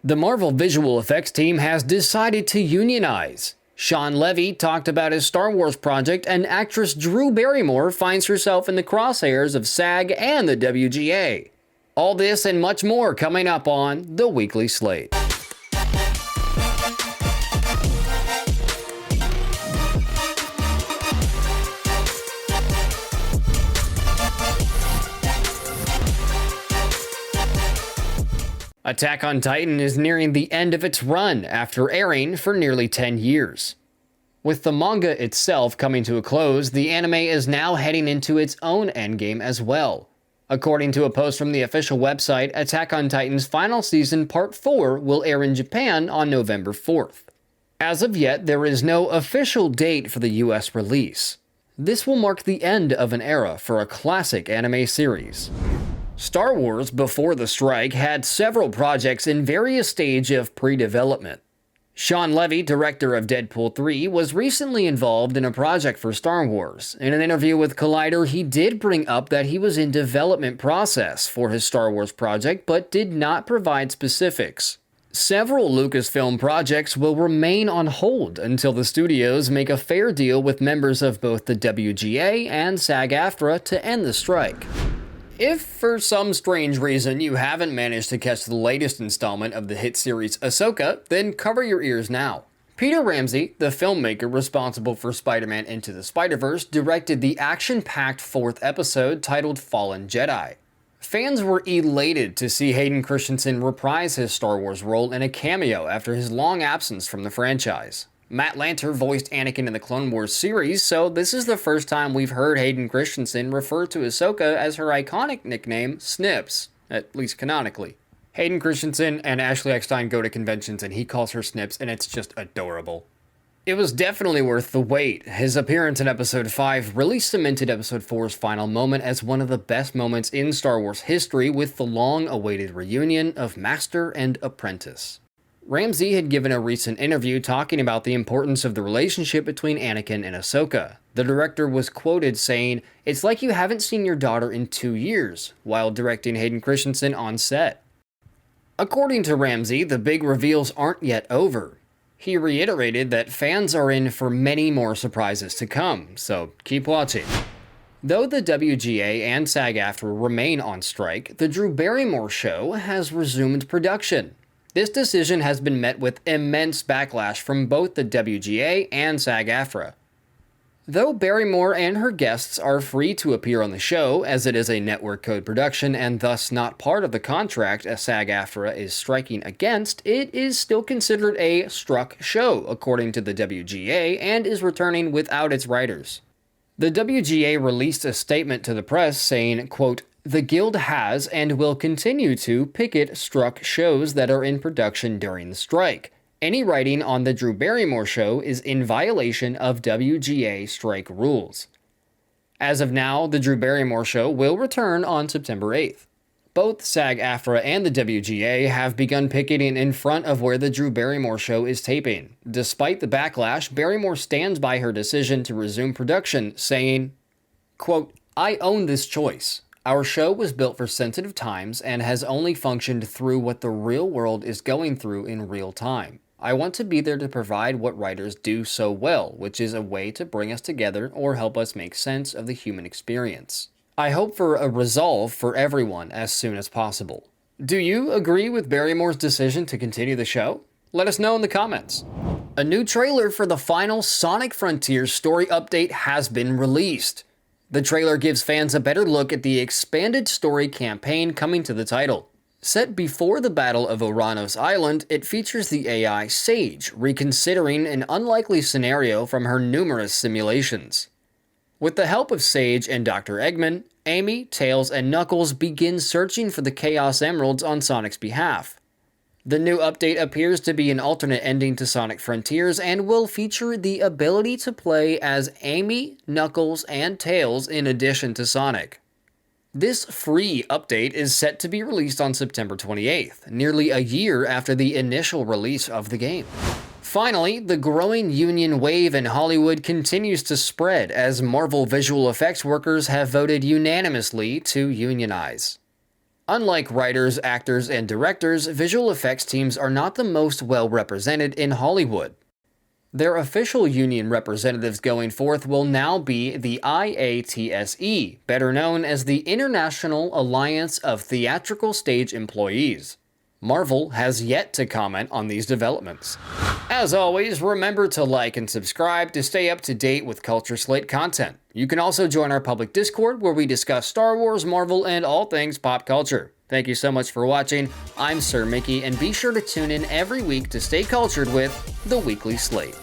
The Marvel visual effects team has decided to unionize. Sean Levy talked about his Star Wars project, and actress Drew Barrymore finds herself in the crosshairs of SAG and the WGA. All this and much more coming up on the Weekly Slate. Attack on Titan is nearing the end of its run after airing for nearly 10 years. With the manga itself coming to a close, the anime is now heading into its own endgame as well. According to a post from the official website, Attack on Titan's final season Part 4 will air in Japan on November 4th. As of yet, there is no official date for the US release. This will mark the end of an era for a classic anime series. Star Wars, before the strike, had several projects in various stages of pre-development. Sean Levy, director of Deadpool 3, was recently involved in a project for Star Wars. In an interview with Collider, he did bring up that he was in development process for his Star Wars project, but did not provide specifics. Several Lucasfilm projects will remain on hold until the studios make a fair deal with members of both the WGA and SAG-AFTRA to end the strike. If for some strange reason you haven't managed to catch the latest installment of the hit series Ahsoka, then cover your ears now. Peter Ramsey, the filmmaker responsible for Spider-Man Into the Spider-Verse, directed the action-packed fourth episode titled Fallen Jedi. Fans were elated to see Hayden Christensen reprise his Star Wars role in a cameo after his long absence from the franchise. Matt Lanter voiced Anakin in the Clone Wars series, so this is the first time we've heard Hayden Christensen refer to Ahsoka as her iconic nickname, Snips, at least canonically. Hayden Christensen and Ashley Eckstein go to conventions and he calls her Snips, and it's just adorable. It was definitely worth the wait. His appearance in Episode 5 really cemented Episode 4's final moment as one of the best moments in Star Wars history, with the long-awaited reunion of Master and Apprentice. Ramsey had given a recent interview talking about the importance of the relationship between Anakin and Ahsoka. The director was quoted saying, "It's like you haven't seen your daughter in 2 years," while directing Hayden Christensen on set. According to Ramsey, the big reveals aren't yet over. He reiterated that fans are in for many more surprises to come, so keep watching. Though the WGA and SAG-AFTRA remain on strike, the Drew Barrymore show has resumed production. This decision has been met with immense backlash from both the WGA and SAG-AFTRA. Though Barrymore and her guests are free to appear on the show, as it is a network code production and thus not part of the contract a SAG-AFTRA is striking against, it is still considered a struck show, according to the WGA, and is returning without its writers. The WGA released a statement to the press saying, quote, "The Guild has and will continue to picket struck shows that are in production during the strike. Any writing on the Drew Barrymore show is in violation of WGA strike rules." As of now, the Drew Barrymore show will return on September 8th. Both SAG-AFTRA and the WGA have begun picketing in front of where the Drew Barrymore show is taping. Despite the backlash, Barrymore stands by her decision to resume production, saying, quote, "I own this choice. Our show was built for sensitive times and has only functioned through what the real world is going through in real time. I want to be there to provide what writers do so well, which is a way to bring us together or help us make sense of the human experience. I hope for a resolve for everyone as soon as possible." Do you agree with Barrymore's decision to continue the show? Let us know in the comments. A new trailer for the final Sonic Frontiers story update has been released. The trailer gives fans a better look at the expanded story campaign coming to the title. Set before the Battle of Oranos Island, it features the AI Sage, reconsidering an unlikely scenario from her numerous simulations. With the help of Sage and Dr. Eggman, Amy, Tails, and Knuckles begin searching for the Chaos Emeralds on Sonic's behalf. The new update appears to be an alternate ending to Sonic Frontiers and will feature the ability to play as Amy, Knuckles, and Tails in addition to Sonic. This free update is set to be released on September 28th, nearly a year after the initial release of the game. Finally, the growing union wave in Hollywood continues to spread as Marvel visual effects workers have voted unanimously to unionize. Unlike writers, actors, and directors, visual effects teams are not the most well represented in Hollywood. Their official union representatives going forth will now be the IATSE, better known as the International Alliance of Theatrical Stage Employees. Marvel has yet to comment on these developments. As always, remember to like and subscribe to stay up to date with Culture Slate content. You can also join our public Discord where we discuss Star Wars, Marvel, and all things pop culture. Thank you so much for watching. I'm Sir MicKy, and be sure to tune in every week to stay cultured with the Weekly Slate.